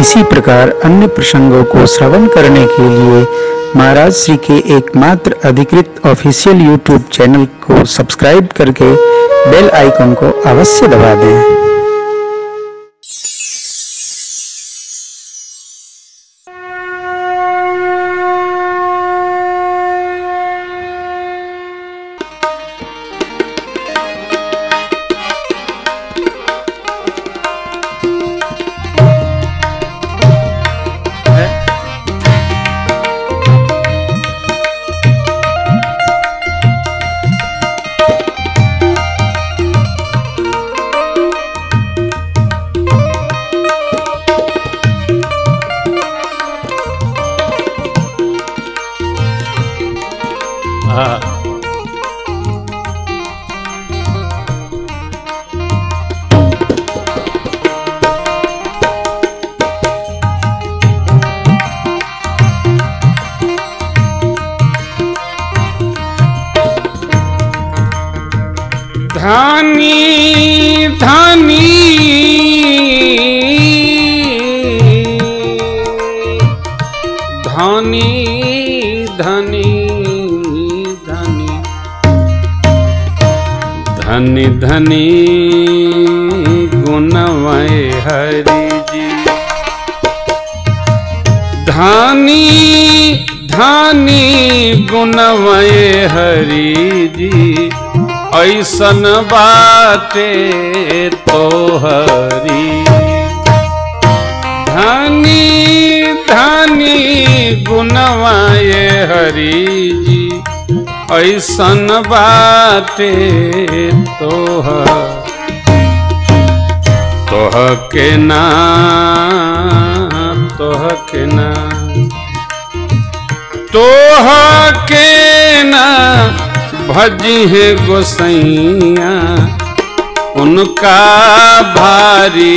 इसी प्रकार अन्य प्रसंगों को श्रवण करने के लिए महाराज श्री के एकमात्र अधिकृत ऑफिशियल यूट्यूब चैनल को सब्सक्राइब करके बेल आइकन को अवश्य दबा दें। धनी धनी धनी धनी धनी धनी धनी गुणमय हरि जी। धनी धनी गुणमय हरि जी ऐसन बाटे तोहरी। धनी धनी गुणमय हरि जी ऐसन बाटे तोहके ना तोहके ना तोहके ना भजी है गोसैया उनका भारी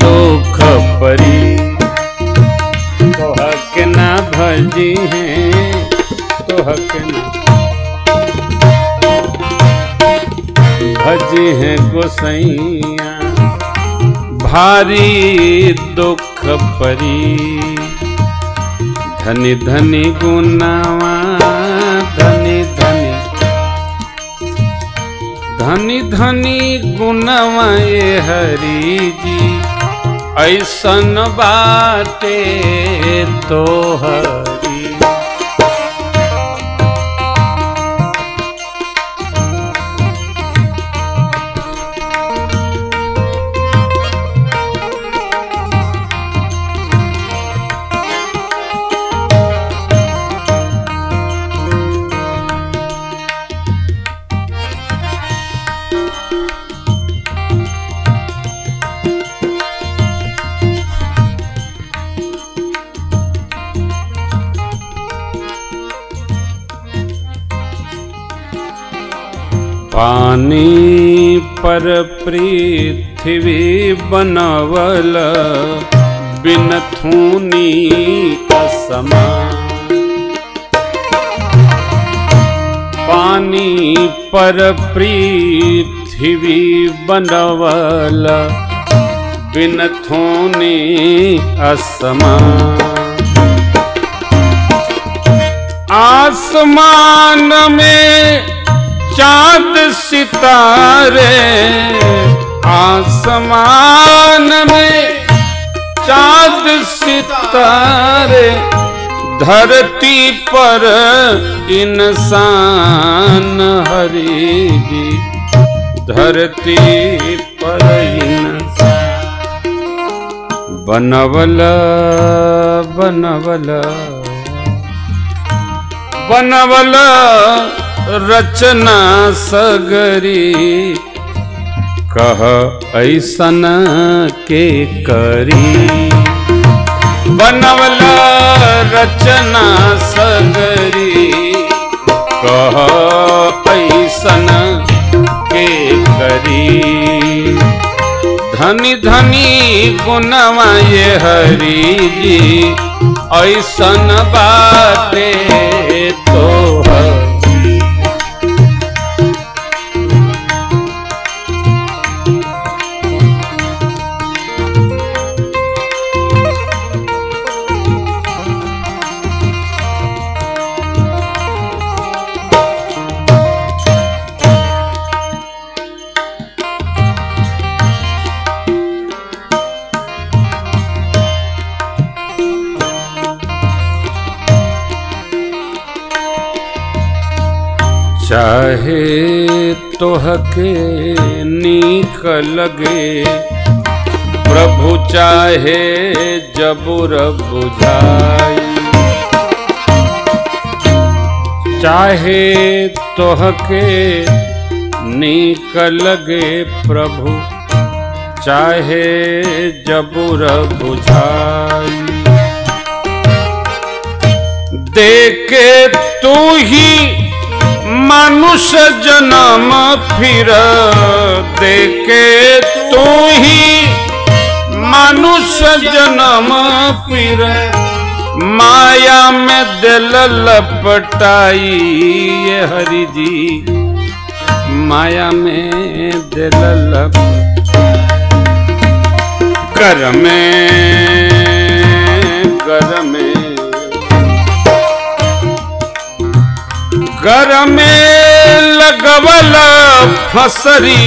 दुख परी। तोहके ना भजी है तोहके ना भजी है गोसैया भारी दुख परी। धनी धनी गुनावा धनी धनी धनी धनी गुणमय हरि जी ऐसन बाटे तोहरी। पानी पर पृथ्वी बनवल बिन थूनी असमान। पानी पर पृथ्वी बनवल बिन थूनी असमान। आसमान में चाँद सितारे आसमान में चाँद सितारे धरती पर इंसान हरि जी। धरती पर इंसान बनवल बनवल बनवल रचना सगरी कह ऐसन के करी। बनवल रचना सगरी कह ऐसन के करी। धनी धनी गुणमय हरि जी ऐसन बाटे तोहरी। चाहे तोहके नीक लगे प्रभु चाहे जबुर बुझाई। चाहे तोहके नीक लगे प्रभु चाहे जबुर बुझाई। देखे तू ही मनुष्य जन्म फिर देखे तू ही मनुष्य जन्म फिर माया में दिल लपटाई। ये हरि जी माया में दिल घर में लगवल फसरी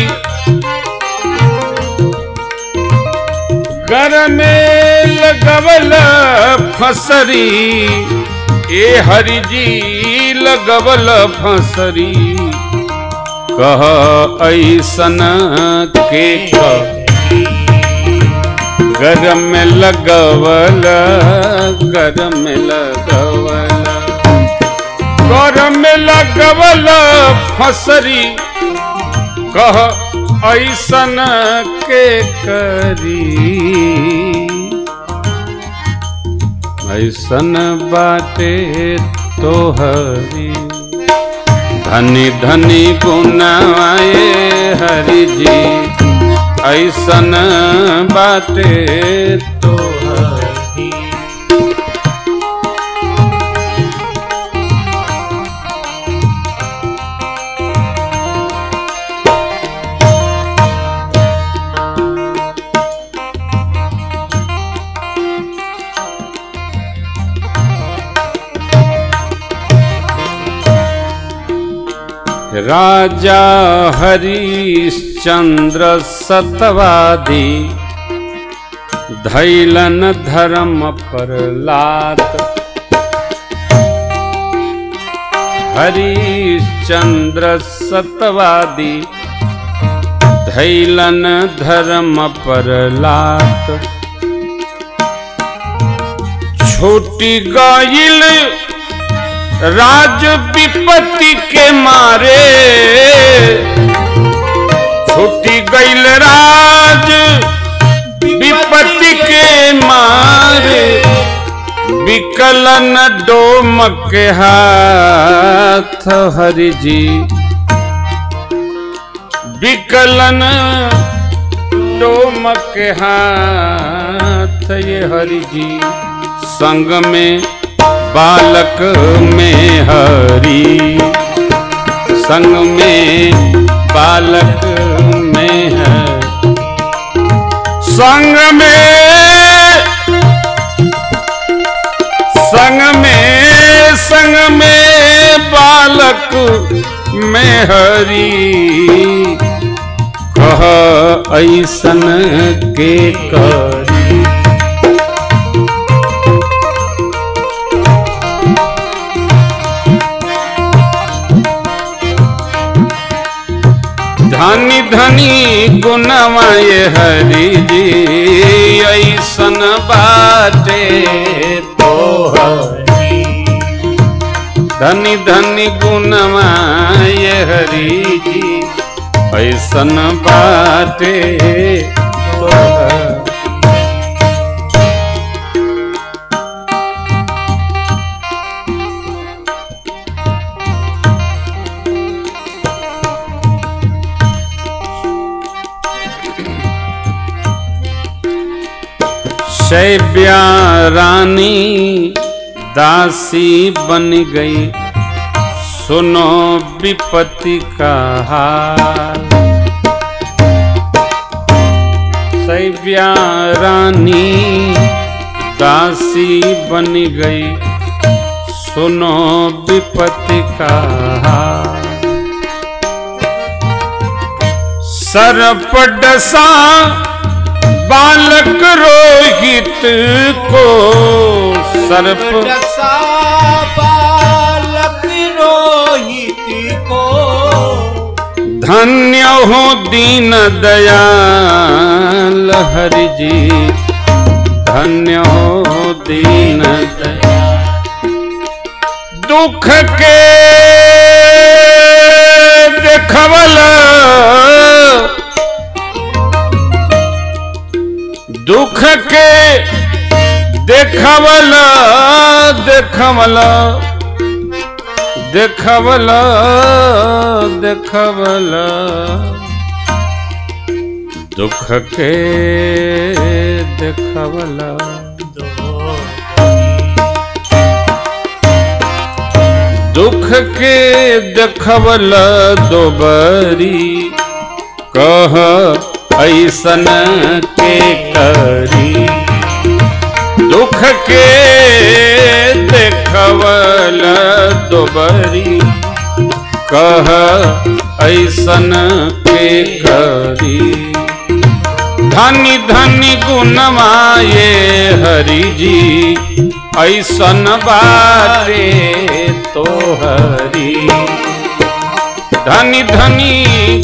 घर में लगवल फसरी। ए हरि जी लगवल फसरी कह ऐसन के घर में लगवल घर में लगवल घर में लगवल फसरी कह ऐसन के करी। ऐसन बाटे तोहरी धनी धनी गुनाए हरि जी ऐसन बाटे तोहरी। राजा हरिश्चंद्र सतवादी धैलन धर्म पर लात। हरिश्चंद्र सतवादी धैलन धर्म पर लात। छूटी गईल राज विपत्ति के मारे छूटी गईल राज विपत्ति के मारे। विकलन डोम के हाथ हरि जी विकलन डोम के हाथ। ये हरि जी संग में बालक में हरि संग में बालक में है संग में बालक में हरि कह ऐसन के करी। धनी धनी गुणवाए हरि जी ऐसन बाटे तोहरी। धनी धनी गुणवाए हरि जी ऐसन बाटे तोहरी। शैब्या रानी दासी बन गई सुनो विपत्ति का हाल। शैब्या रानी दासी बन गई सुनो विपत्ति का हाल। सर्प डसा बालक रोहित को सर्प डसा बालक रोहित को धन्य हो दीन दयाल हरि जी, धन्य हो दीन दयाल। दुख के देखवला, दुख के देखवला, देखवला, देखवला, देखवला, दुख के देखवला। दुख के देखवला दोबरी, कह ऐसन के करी। दुख के देखवला दोबरी, कह ऐसन के करी। धनी धनी गुणमाये हरि जी, ऐसन बाटे तो हरि। धनी धनी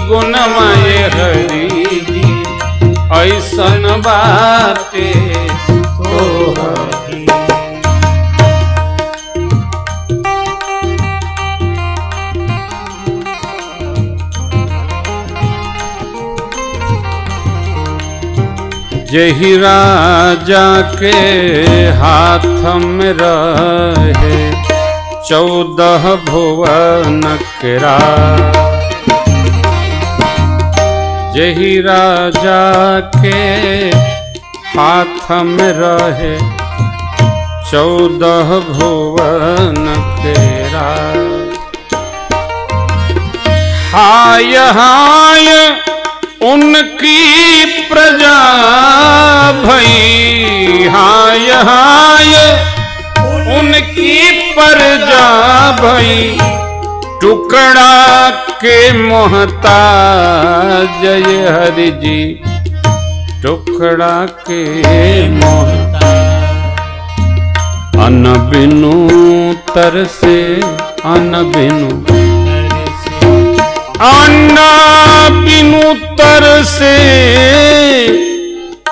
गुणमाये हरि जी, ऐसन बाटे तो हरि। जही राजा के हाथ में रहे 14 भुवन के राज। जही राजा के हाथ में रहे 14 भुवन के राज। हाय हाय उनकी प्रजा भई, हाय हाय उनकी प्रजा भई। टुकड़ा के मोहताज जय हरि जी, टुकड़ा के मोहताज। अन बिनु तरसे, अन बिनु, अन्ना बिनु तरसे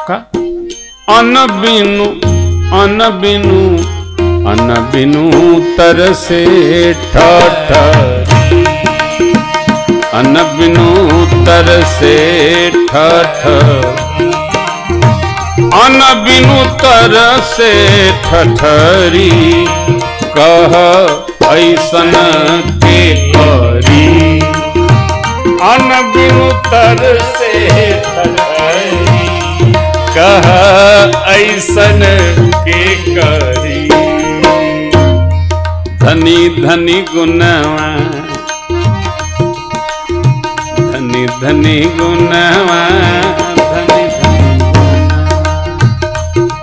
का, अन बिनु, अन बिनु, अन बिनु तरसे ठठरी। अन बिनु तरसे ठठरी, अन बिनु तरसे ठठरी। कह ऐसन के करी, अन बिनु तरसे ठठरी। कह ऐसन के करी। धनी धनी गुणवा, धनी धनी गुणवा,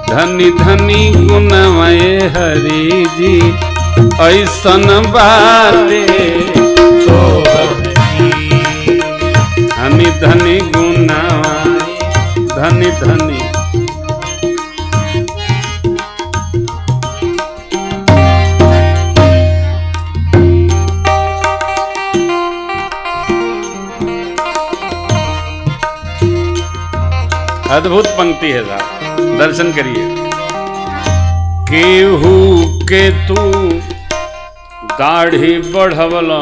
धनी धनी गुणवा हरि जी, ऐसन बाटे तो धनी धनी गुणवा, धनी धनी। अद्भुत पंक्ति है साहब, दर्शन करिए। केहू के तू दाढ़ी बढ़वला,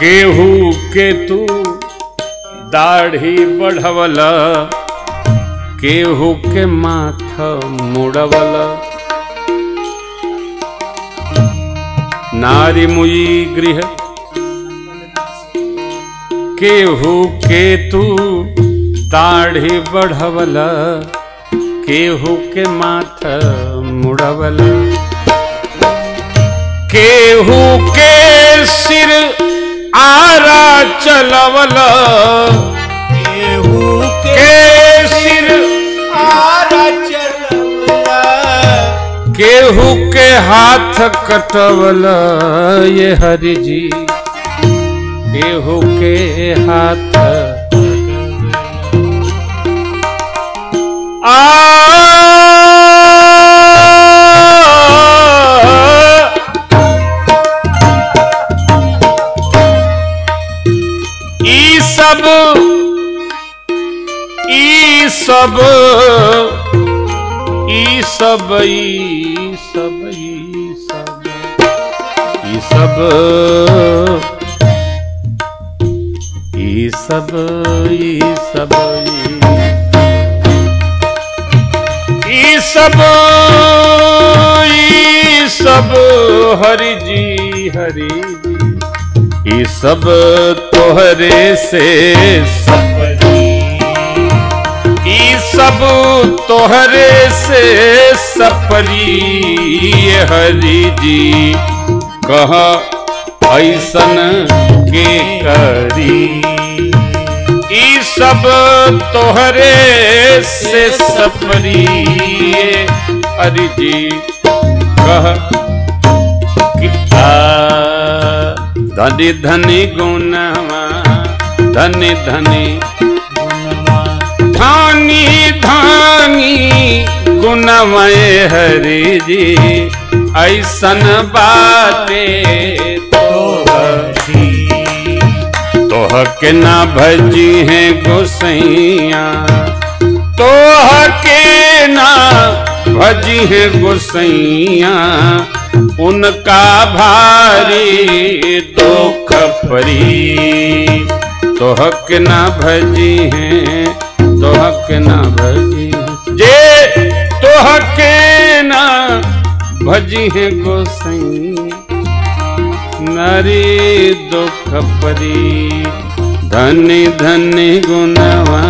केहू के तू दाढ़ी बढ़वला। केहू के माथा मुड़वला। नारी मुई गृह, केहू के तू दाढ़ी बढ़वला। केहू के माथा मुड़वला। केहू के सिर आरा चलवला। केहू के सिर आरा चलवला। केहू के हाथ कटवला ये हरि जी। केहू के हाथ सब ई सब ई सब ई सब ई सब ई सब ई सब ई सब ई सब ई सब हरि जी हरि जी ई सब तोहरे से सपरी ई सब तोहरे से सपरी हरि जी कह ऐसन के करी ई सब तोहरे से सपरी हरि जी कह धनी धनी गुणवा धनी धनी धानी धानी गुणमय हरि जी ऐसन बाते तोह के ना भजी है गोसैया तोह के ना भजी है गोसैया उनका भारी दुख परी तोह के ना भजी है तोह के ना भजी जे तोह के ना भजी है गोसैया नारी दुख परी धनी धनी गुणवा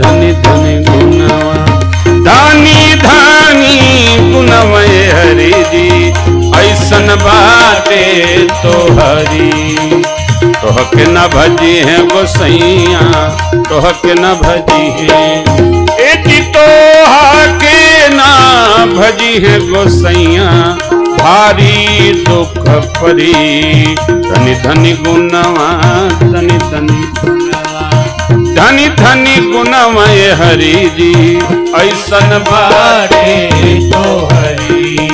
धनी धनी गुणवा धानी धानी गुणमय हरि जी ऐसन बाटे तो हरि तोह के न भजी है गोसैया तोह के न भजी है एटी तोह के न भजी है गोसैया भारी दुख परी धनी धनी गुणवा धनी धनी धनी धनी गुणमय हरि जी ऐसन बाटे तो हरि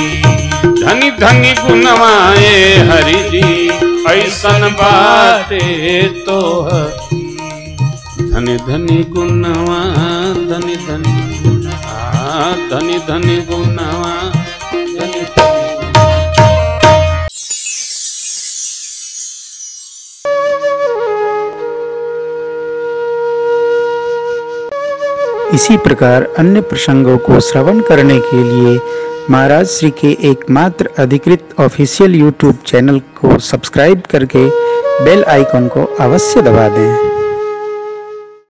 धनी धनी गुणमय हरि जी ऐसन बाटे तो हरि धनी धनी गुणवा धनी धनी धनी धनी गुणवा धनी धनी। इसी प्रकार अन्य प्रसंगों को श्रवण करने के लिए महाराज श्री के एकमात्र अधिकृत ऑफिशियल यूट्यूब चैनल को सब्सक्राइब करके बेल आइकन को अवश्य दबा दें।